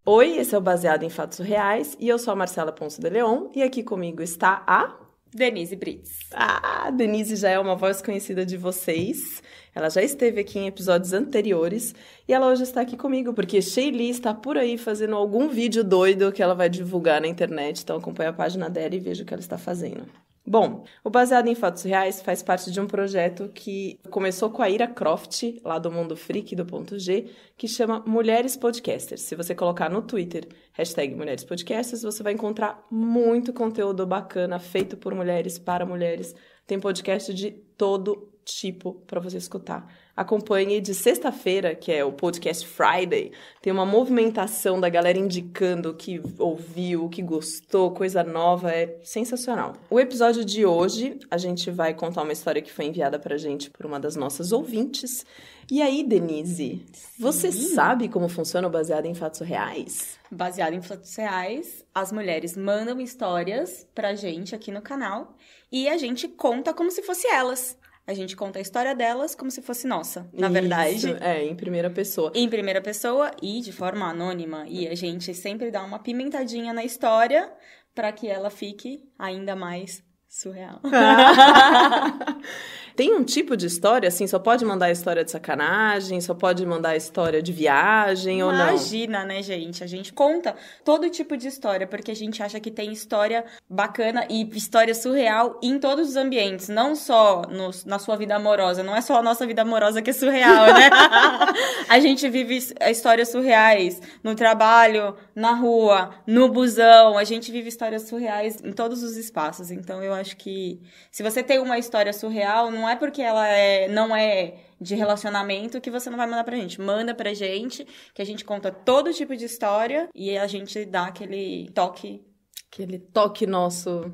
Oi, esse é o Baseado em Fatos Reais e eu sou a Marcela Ponce de Leon e aqui comigo está a... Denise Brits. Ah, a Denise já é uma voz conhecida de vocês. Ela já esteve aqui em episódios anteriores e ela hoje está aqui comigo porque Sheili está por aí fazendo algum vídeo doido que ela vai divulgar na internet. Então acompanha a página dela e veja o que ela está fazendo. Bom, o Baseado em Fatos Reais faz parte de um projeto que começou com a Ira Croft, lá do Mundo Freak, do Ponto G, que chama Mulheres Podcasters. Se você colocar no Twitter, #Mulheres Podcasters, você vai encontrar muito conteúdo bacana feito por mulheres, para mulheres. Tem podcast de todo tipo para você escutar. Acompanhe de sexta-feira, que é o Podcast Friday, tem uma movimentação da galera indicando o que ouviu, o que gostou, coisa nova, é sensacional. O episódio de hoje, a gente vai contar uma história que foi enviada pra gente por uma das nossas ouvintes. E aí, Denise, você sabe como funciona o Baseado em Fatos Reais? Baseado em fatos reais, as mulheres mandam histórias pra gente aqui no canal e a gente conta como se fosse elas. A gente conta a história delas como se fosse nossa, na verdade. Em primeira pessoa. Em primeira pessoa e de forma anônima. E a gente sempre dá uma pimentadinha na história para que ela fique ainda mais surreal. Tem um tipo de história, assim, só pode mandar história de sacanagem, só pode mandar história de viagem ou não? Imagina, né, gente? A gente conta todo tipo de história, porque a gente acha que tem história bacana e história surreal em todos os ambientes, não só na sua vida amorosa. Não é só a nossa vida amorosa que é surreal, né? A gente vive histórias surreais no trabalho, na rua, no busão. A gente vive histórias surreais em todos os espaços. Então, eu acho que se você tem uma história surreal, não é porque ela não é de relacionamento que você não vai mandar pra gente. Manda pra gente, que a gente conta todo tipo de história e a gente dá aquele toque. Aquele toque nosso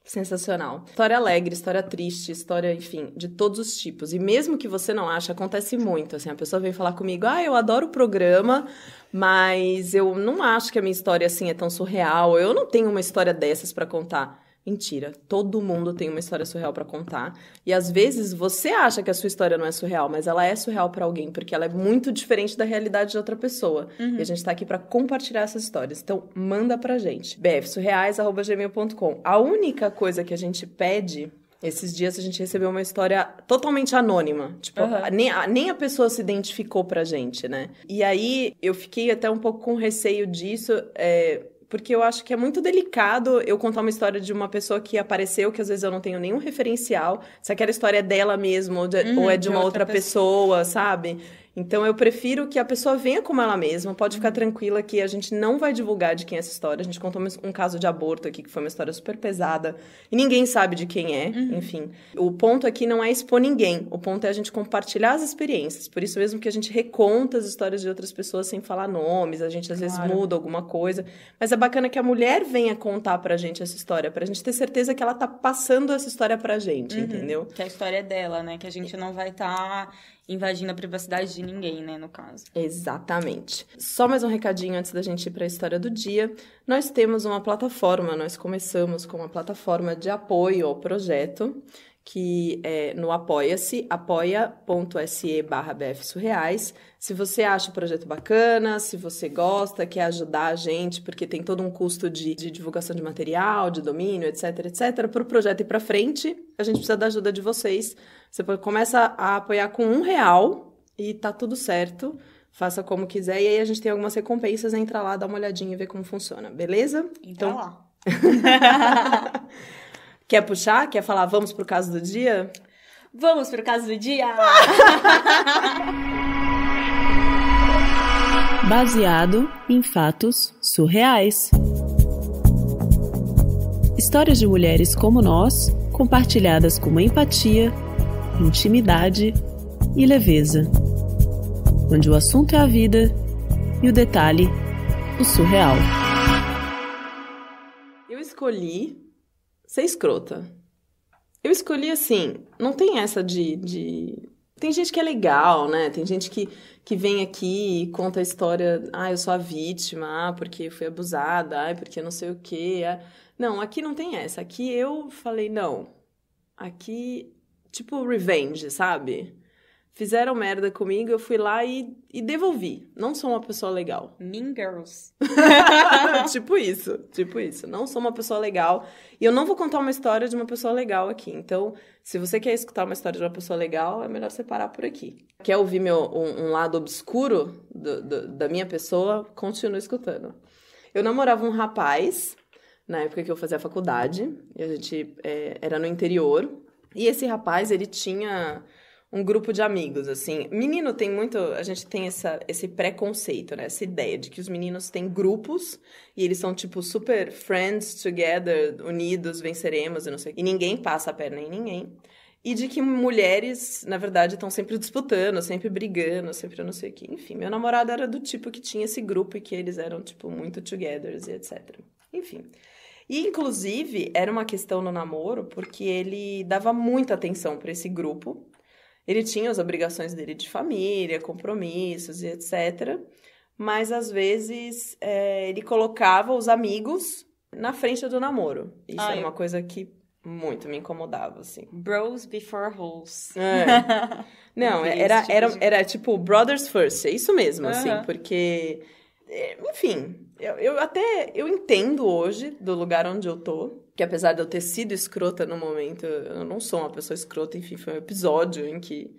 sensacional. História alegre, história triste, história, enfim, de todos os tipos. E mesmo que você não ache, acontece muito. Assim, a pessoa vem falar comigo, eu adoro o programa, mas eu não acho que a minha história, assim, é tão surreal. Eu não tenho uma história dessas pra contar. Mentira, todo mundo tem uma história surreal pra contar. E às vezes você acha que a sua história não é surreal, mas ela é surreal pra alguém, porque ela é muito diferente da realidade de outra pessoa. E a gente tá aqui pra compartilhar essas histórias. Então, manda pra gente. bfsurreais@gmail.com. A única coisa que a gente pede... Esses dias a gente recebeu uma história totalmente anônima. Tipo, nem a pessoa se identificou pra gente, né? E aí, eu fiquei até um pouco com receio disso... Porque eu acho que é muito delicado eu contar uma história de uma pessoa que apareceu, que às vezes eu não tenho nenhum referencial, se aquela história é dela mesmo, ou é de uma outra pessoa, sabe? Então, eu prefiro que a pessoa venha como ela mesma, pode ficar tranquila que a gente não vai divulgar de quem é essa história. A gente contou um caso de aborto aqui, que foi uma história super pesada, e ninguém sabe de quem é, enfim. O ponto aqui não é expor ninguém, o ponto é a gente compartilhar as experiências. Por isso mesmo que a gente reconta as histórias de outras pessoas sem falar nomes, a gente às vezes muda alguma coisa. Mas é bacana que a mulher venha contar pra gente essa história, pra gente ter certeza que ela tá passando essa história pra gente, entendeu? Que a história é dela, né? Que a gente não vai estar... invadindo a privacidade de ninguém, né, no caso. Exatamente. Só mais um recadinho antes da gente ir para a história do dia. Nós temos uma plataforma, nós começamos com uma plataforma de apoio ao projeto, que é no Apoia-se, apoia.se/bfsurreais. Se você acha o projeto bacana, se você gosta, quer ajudar a gente, porque tem todo um custo de divulgação de material, de domínio, etc, etc, para o projeto ir para frente, a gente precisa da ajuda de vocês. Você começa a apoiar com R$1 e tá tudo certo. Faça como quiser. E aí a gente tem algumas recompensas. Entra lá, dá uma olhadinha e vê como funciona. Beleza? Então lá. Quer puxar? Quer falar vamos pro caso do dia? Vamos pro caso do dia! Baseado em fatos surreais. Histórias de mulheres como nós, compartilhadas com empatia, intimidade e leveza, onde o assunto é a vida e o detalhe, o surreal. Eu escolhi ser escrota. Eu escolhi assim, não tem essa de... Tem gente que é legal, né? Tem gente que vem aqui e conta a história, eu sou a vítima, porque fui abusada, porque não sei o quê. Não, aqui não tem essa. Aqui eu falei, não, aqui... Tipo revenge, sabe? fizeram merda comigo, eu fui lá e devolvi. Não sou uma pessoa legal. Mean Girls. Tipo isso. Não sou uma pessoa legal. E eu não vou contar uma história de uma pessoa legal aqui. Então, se você quer escutar uma história de uma pessoa legal, é melhor você parar por aqui. Quer ouvir um lado obscuro da minha pessoa? Continue escutando. Eu namorava um rapaz, na época que eu fazia faculdade. E a gente era no interior. E esse rapaz, ele tinha um grupo de amigos, assim. Menino tem muito... A gente tem esse preconceito, né? Essa ideia de que os meninos têm grupos e eles são, tipo, super friends together, unidos, venceremos e não sei o quê. E ninguém passa a perna em ninguém. E de que mulheres, na verdade, estão sempre disputando, sempre brigando, sempre não sei o quê. Enfim, meu namorado era do tipo que tinha esse grupo e que eles eram, tipo, muito togethers e etc. Enfim. E, inclusive, era uma questão no namoro porque ele dava muita atenção para esse grupo. Ele tinha as obrigações dele de família, compromissos e etc. Mas, às vezes, ele colocava os amigos na frente do namoro. Isso era uma coisa que muito me incomodava, assim. Bros before hoes. Não, era tipo brothers first. É isso mesmo, assim. Porque, enfim, eu entendo hoje do lugar onde eu tô. Que apesar de eu ter sido escrota no momento, eu não sou uma pessoa escrota, enfim, foi um episódio em que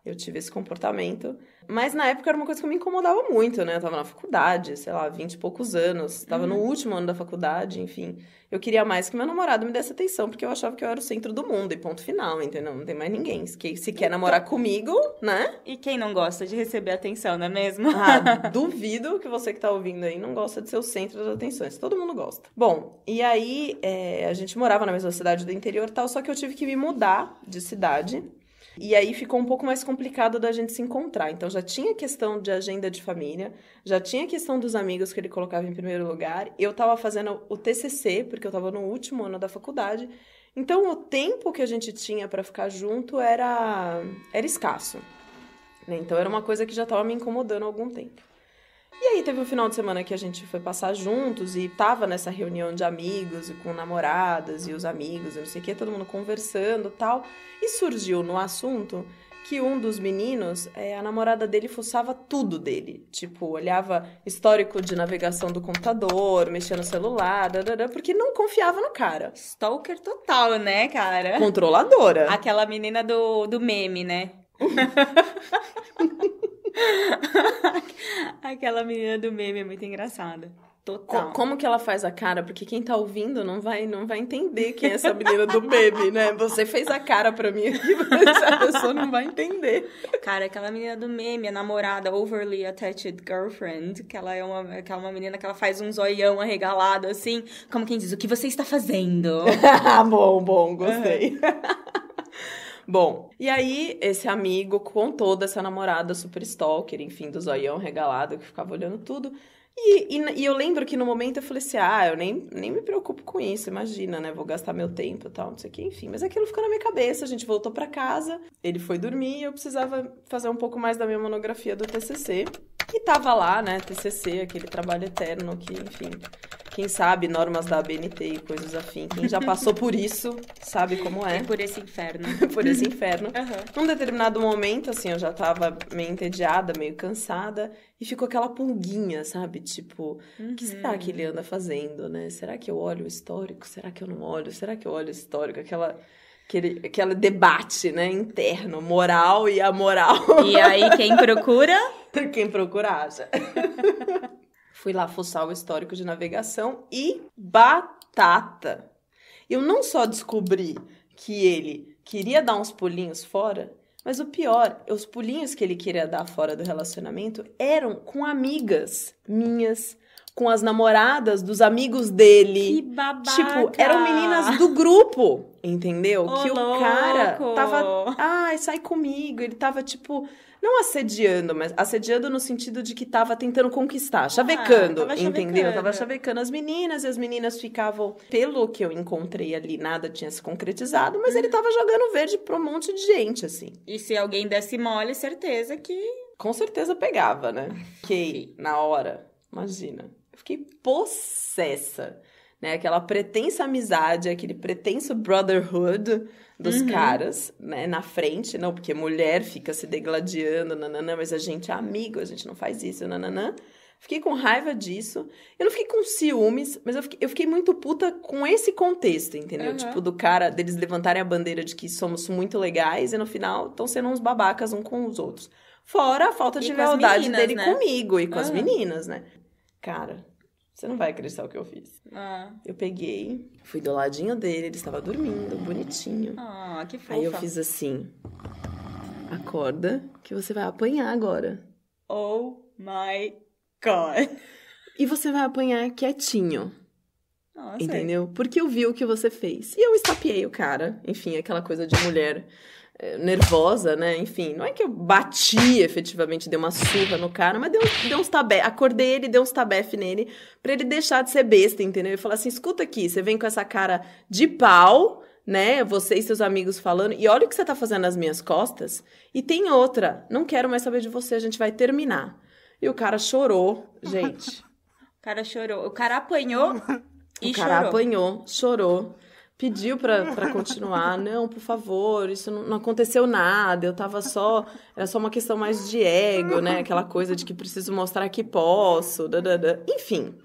eu tive esse comportamento. Mas na época era uma coisa que me incomodava muito, né? Eu tava na faculdade, sei lá, 20 e poucos anos, tava no último ano da faculdade, enfim. Eu queria mais que meu namorado me desse atenção, porque eu achava que eu era o centro do mundo, e ponto final, entendeu? Não tem mais ninguém. Se quer namorar comigo, né? E quem não gosta de receber atenção, não é mesmo? Duvido que você que tá ouvindo aí não gosta de ser o centro das atenções. Todo mundo gosta. Bom, e aí a gente morava na mesma cidade do interior e tal, só que eu tive que me mudar de cidade. E aí ficou um pouco mais complicado da gente se encontrar. Então já tinha questão de agenda de família, já tinha questão dos amigos que ele colocava em primeiro lugar. Eu tava fazendo o TCC, porque eu tava no último ano da faculdade. Então o tempo que a gente tinha pra ficar junto era escasso. Então era uma coisa que já tava me incomodando há algum tempo. E aí teve um final de semana que a gente foi passar juntos e tava nessa reunião de amigos e com namoradas e os amigos e não sei o que, todo mundo conversando e tal. E surgiu no assunto que um dos meninos, a namorada dele fuçava tudo dele. Tipo, olhava histórico de navegação do computador, mexia no celular, porque não confiava no cara. Stalker total, né, cara? Controladora. Aquela menina do meme, né? Aquela menina do meme é muito engraçada. Total. Como que ela faz a cara? Porque quem tá ouvindo não vai entender quem é essa menina do meme, né? Você fez a cara pra mim aqui, mas a pessoa não vai entender. Cara, aquela menina do meme, a namorada, overly attached girlfriend, que ela é uma menina que ela faz um zoião arregalado, assim, como quem diz, o que você está fazendo? Bom, gostei. Bom, e aí esse amigo contou dessa namorada super stalker, enfim, do zoião regalado, que ficava olhando tudo. E eu lembro que no momento eu falei assim, eu nem me preocupo com isso, imagina, né? Vou gastar meu tempo e tal, não sei o que, enfim. Mas aquilo ficou na minha cabeça, a gente voltou pra casa, ele foi dormir e eu precisava fazer um pouco mais da minha monografia do TCC. E tava lá, né, TCC, aquele trabalho eterno que, enfim, quem sabe, normas da ABNT e coisas afim. Quem já passou por isso sabe como é. Por esse inferno. Por esse inferno. Uhum. Num determinado momento, assim, eu já tava meio entediada, meio cansada, e ficou aquela pulguinha, sabe? Tipo, o que será que ele anda fazendo, né? Será que eu olho o histórico? Será que eu não olho? Será que eu olho o histórico? Aquele debate, né, interno, moral e amoral. E aí, quem procura? Quem procura acha. Fui lá fuçar o histórico de navegação e batata. Eu não só descobri que ele queria dar uns pulinhos fora, mas o pior, os pulinhos que ele queria dar fora do relacionamento eram com amigas minhas, com as namoradas dos amigos dele. Que babaca! Tipo, eram meninas do grupo, entendeu? Ô, que louco. O cara tava, sai comigo. Ele tava, tipo, não assediando, mas assediando no sentido de que tava tentando conquistar, chavecando, tava entendeu? chavecando. Tava chavecando as meninas, e as meninas ficavam, pelo que eu encontrei ali, nada tinha se concretizado, mas ele tava jogando verde pra um monte de gente, assim. E se alguém desse mole, certeza que... Com certeza pegava, né? Fiquei, na hora, imagina. Eu fiquei possessa. né? Aquela pretensa amizade, aquele pretenso brotherhood dos caras, né? Na frente, não, porque mulher fica se degladiando, nananã, mas a gente é amigo, a gente não faz isso, nananã. Fiquei com raiva disso. Eu não fiquei com ciúmes, mas eu fiquei muito puta com esse contexto, entendeu? Tipo, do cara, deles levantarem a bandeira de que somos muito legais e no final estão sendo uns babacas um com os outros. Fora a falta de lealdade meninas, dele né? comigo e com as meninas, né? Cara, você não vai acreditar o que eu fiz. Ah, Eu peguei, fui do ladinho dele, ele estava dormindo, bonitinho. que fofa. Aí eu fiz assim, acorda que você vai apanhar agora. Oh my God. E você vai apanhar quietinho. Nossa. Entendeu? Porque eu vi o que você fez. E eu estapeei o cara. Enfim, aquela coisa de mulher nervosa, né? Enfim, não é que eu bati efetivamente, dei uma surra no cara, mas dei uns tabef. Acordei ele, dei uns tabef nele pra ele deixar de ser besta, entendeu? E falar assim, escuta aqui, você vem com essa cara de pau, né? Você e seus amigos falando, e olha o que você tá fazendo nas minhas costas. E tem outra, não quero mais saber de você, a gente vai terminar. E o cara chorou, gente. O cara chorou. O cara apanhou e chorou. O cara apanhou, chorou, pediu pra continuar. Não, por favor, isso não aconteceu nada. Eu tava só... Era só uma questão mais de ego, né? Aquela coisa de que preciso mostrar que posso. Enfim,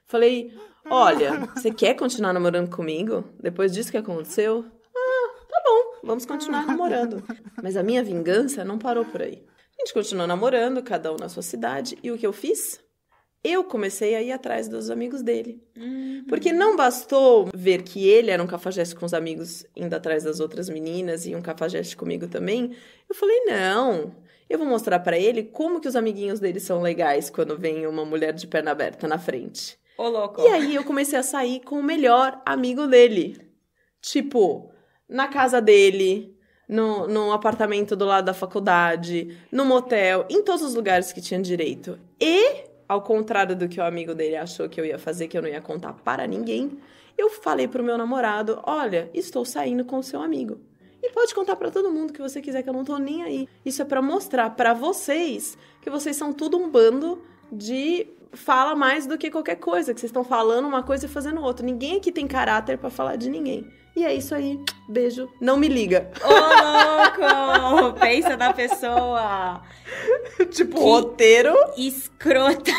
falei, olha, você quer continuar namorando comigo? Depois disso que aconteceu? Tá bom, vamos continuar namorando. Mas a minha vingança não parou por aí. A gente continuou namorando, cada um na sua cidade. E o que eu fiz? Eu comecei a ir atrás dos amigos dele. Porque não bastou ver que ele era um cafajeste com os amigos indo atrás das outras meninas e um cafajeste comigo também. Eu falei, não, eu vou mostrar pra ele como que os amiguinhos dele são legais quando vem uma mulher de perna aberta na frente. Ô, louco. E aí eu comecei a sair com o melhor amigo dele. Tipo, na casa dele... No apartamento do lado da faculdade, no motel, em todos os lugares que tinha direito. E, ao contrário do que o amigo dele achou que eu ia fazer, que eu não ia contar para ninguém, eu falei pro meu namorado, olha, estou saindo com o seu amigo. E pode contar pra todo mundo que você quiser, que eu não tô nem aí. Isso é pra mostrar pra vocês que vocês são tudo um bando de fala mais do que qualquer coisa, que vocês estão falando uma coisa e fazendo outra. Ninguém aqui tem caráter pra falar de ninguém. E é isso aí. Beijo. Não me liga. Ô, louco! Pensa na pessoa. Tipo, roteiro. Escrota.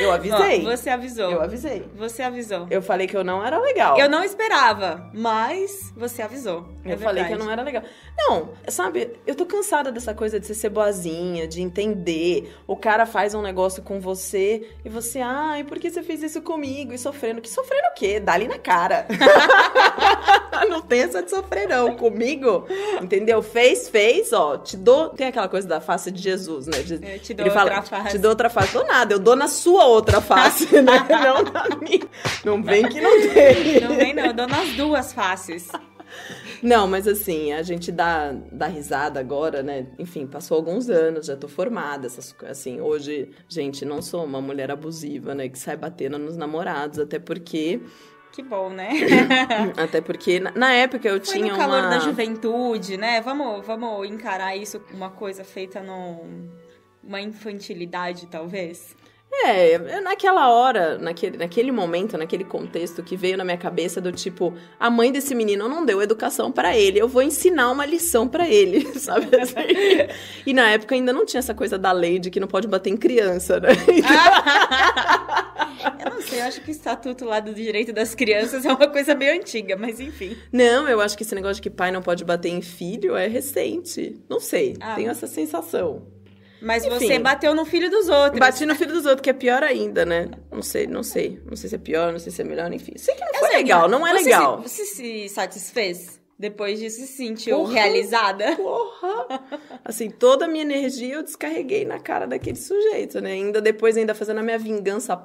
Eu avisei. Ó, você avisou. Eu avisei. Você avisou. Eu falei que eu não era legal. Eu não esperava, mas você avisou. Eu falei que eu não era legal. Não, sabe, eu tô cansada dessa coisa de você ser boazinha, de entender. O cara faz um negócio com você e você, ai, por que você fez isso comigo? E sofrendo. Que sofrendo o quê? Dá ali na cara. Não tem essa de sofrer, não. Comigo, entendeu? Fez, ó. Te dou... Tem aquela coisa da face de Jesus, né? Eu te dou outra face. Te dou outra face. Dou nada, eu dou na sua outra face, né? Não na minha. Não vem que não tem. Não vem, não. Eu dou nas duas faces. Não, mas assim, a gente dá risada agora, né? Enfim, passou alguns anos, já tô formada, assim, hoje, gente, não sou uma mulher abusiva, né? Que sai batendo nos namorados, até porque... Que bom, né? Até porque, na época, eu Foi tinha no calor da juventude, né? Vamos encarar isso como uma coisa feita uma infantilidade, talvez? Naquela hora, naquele momento, naquele contexto que veio na minha cabeça do tipo, a mãe desse menino não deu educação pra ele, eu vou ensinar uma lição pra ele, sabe assim? E na época ainda não tinha essa coisa da lei de que não pode bater em criança, né? Eu não sei, eu acho que o estatuto lá do direito das crianças é uma coisa meio antiga, mas enfim. Não, eu acho que esse negócio de que pai não pode bater em filho é recente. Não sei, tenho essa sensação. Mas enfim, você bateu no filho dos outros. Bati no filho dos outros, que é pior ainda, né? Não sei. Não sei se é pior, não sei se é melhor, enfim. Sei que não foi legal, não é legal. Você se satisfez? Depois disso, se sentiu realizada? Porra! Assim, toda a minha energia eu descarreguei na cara daquele sujeito, né? Depois fazendo a minha vingança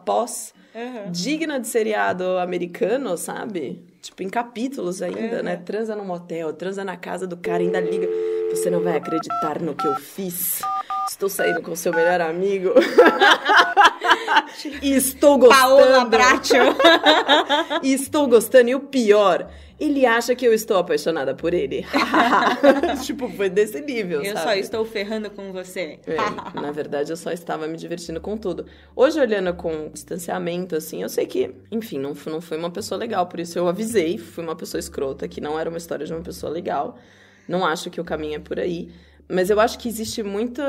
digna de seriado americano, sabe? Tipo, em capítulos ainda, né? Transa no motel, transa na casa do cara, ainda liga. Você não vai acreditar no que eu fiz. Estou saindo com o seu melhor amigo. E estou gostando. Paola Bracho. E estou gostando. E o pior, ele acha que eu estou apaixonada por ele. Tipo, foi desse nível, eu sabe? só estou ferrando com você. Na verdade, eu só estava me divertindo com tudo. Hoje, olhando com distanciamento, assim, eu sei que, enfim, não fui uma pessoa legal. Por isso eu avisei, fui uma pessoa escrota, que não era uma história de uma pessoa legal. Não acho que o caminho é por aí. Mas eu acho que existe muito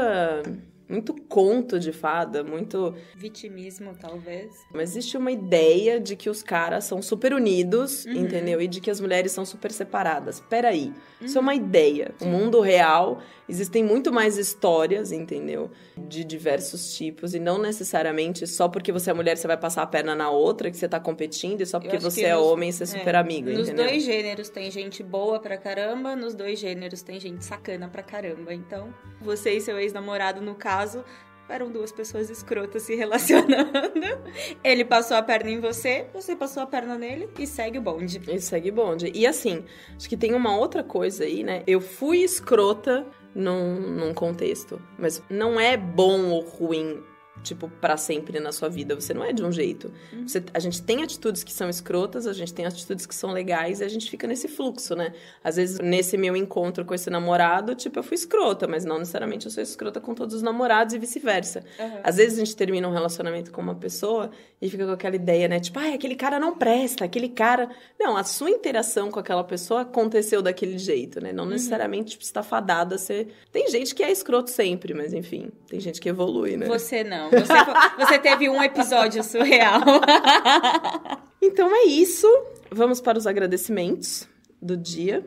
conto de fada, muito... Vitimismo, talvez. Mas existe uma ideia de que os caras são super unidos, entendeu? E de que as mulheres são super separadas. Peraí, isso é uma ideia. O mundo real, existem muito mais histórias, entendeu? De diversos tipos. E não necessariamente só porque você é mulher, você vai passar a perna na outra, que você tá competindo. E só porque você é homem, você é super amigo, nos entendeu? Nos 2 gêneros tem gente boa pra caramba, nos 2 gêneros tem gente sacana pra caramba. Então, você e seu ex-namorado, no caso, eram 2 pessoas escrotas se relacionando. Ele passou a perna em você passou a perna nele e segue o bonde. E assim, acho que tem uma outra coisa aí, né? Eu fui escrota num contexto, mas não é bom ou ruim, tipo, pra sempre na sua vida. Você não é de um jeito. A gente tem atitudes que são escrotas, a gente tem atitudes que são legais e a gente fica nesse fluxo, né? Às vezes, nesse meu encontro com esse namorado, tipo, eu fui escrota, mas não necessariamente eu sou escrota com todos os namorados e vice-versa. Às vezes, a gente termina um relacionamento com uma pessoa e fica com aquela ideia, né? Tipo, aquele cara não presta, aquele cara... Não, a sua interação com aquela pessoa aconteceu daquele jeito, né? Não necessariamente, tipo, você tá fadada a ser... Tem gente que é escroto sempre, mas enfim, tem gente que evolui, né? Você não. Você teve um episódio surreal. Então é isso. Vamos para os agradecimentos do dia.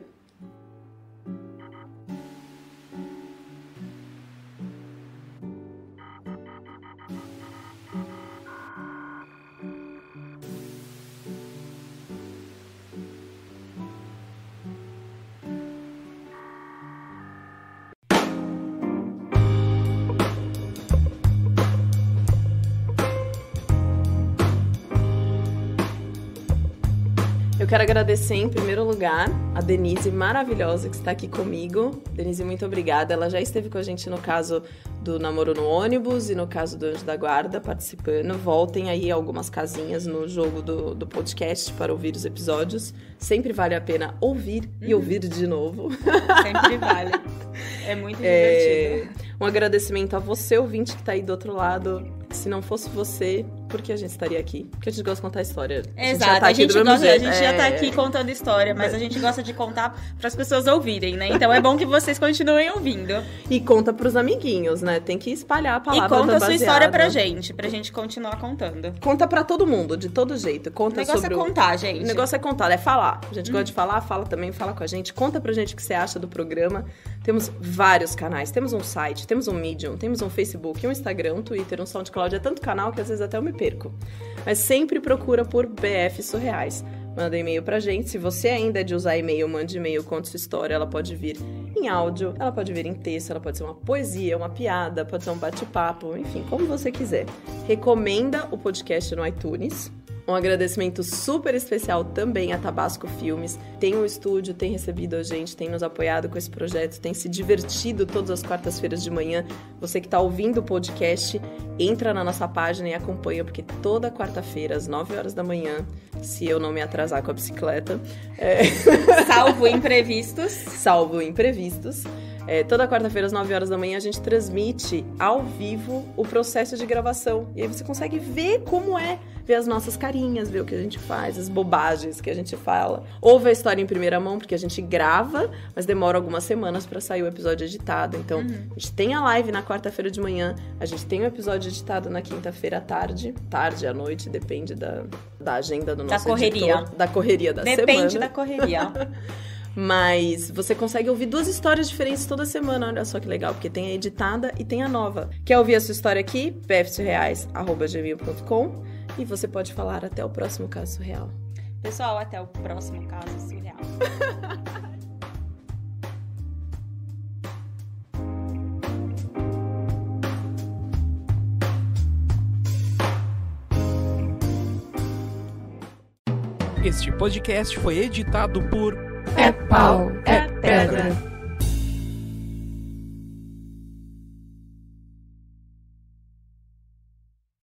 Eu quero agradecer, em primeiro lugar, a Denise maravilhosa que está aqui comigo. Denise, muito obrigada. Ela já esteve com a gente no caso do Namoro no Ônibus e no caso do Anjo da Guarda, participando. Voltem aí algumas casinhas no jogo do podcast para ouvir os episódios. Sempre vale a pena ouvir e ouvir de novo. Sempre vale. É muito divertido. Um agradecimento a você, ouvinte, que está aí do outro lado. Se não fosse você, por que a gente estaria aqui? Porque a gente gosta de contar história. Exato, a gente já tá aqui contando história, mas a gente gosta de contar para as pessoas ouvirem, né? Então é bom que vocês continuem ouvindo. E conta pros amiguinhos, né? Tem que espalhar a palavra. E conta a sua história pra gente continuar contando. Conta pra todo mundo, de todo jeito. Conta o negócio é contar, gente. O negócio é contar, é falar. A gente gosta de falar, fala também, fala com a gente. Conta pra gente o que você acha do programa. Temos vários canais, temos um site, temos um Medium, temos um Facebook, um Instagram, um Twitter, um SoundCloud. É tanto canal que às vezes até eu me perco. Mas sempre procura por BF Surreais. Manda e-mail pra gente. Se você ainda é de usar e-mail, mande e-mail, conte sua história. Ela pode vir em áudio, ela pode vir em texto, ela pode ser uma poesia, uma piada, pode ser um bate-papo, enfim, como você quiser. Recomenda o podcast no iTunes. Um agradecimento super especial também a Tabasco Filmes. Tem um estúdio, tem recebido a gente, tem nos apoiado com esse projeto, tem se divertido todas as quartas-feiras de manhã. Você que está ouvindo o podcast, entra na nossa página e acompanha, porque toda quarta-feira, às 9 horas da manhã, se eu não me atrasar com a bicicleta... Salvo imprevistos. Salvo imprevistos. Toda quarta-feira, às 9 horas da manhã, a gente transmite ao vivo o processo de gravação. E aí você consegue ver como é, ver as nossas carinhas, ver o que a gente faz, as bobagens que a gente fala. Ouve a história em primeira mão, porque a gente grava, mas demora algumas semanas pra sair o episódio editado. Então, a gente tem a live na quarta-feira de manhã, a gente tem o episódio editado na quinta-feira à tarde à noite, depende da agenda do nosso editor. Da correria da semana. Depende da correria. Mas você consegue ouvir 2 histórias diferentes toda semana. Olha só que legal, porque tem a editada e tem a nova. Quer ouvir a sua história aqui? bfsurreais@gmail.com. E você pode falar até o próximo caso surreal. Pessoal, até o próximo caso surreal. Este podcast foi editado por É pau, é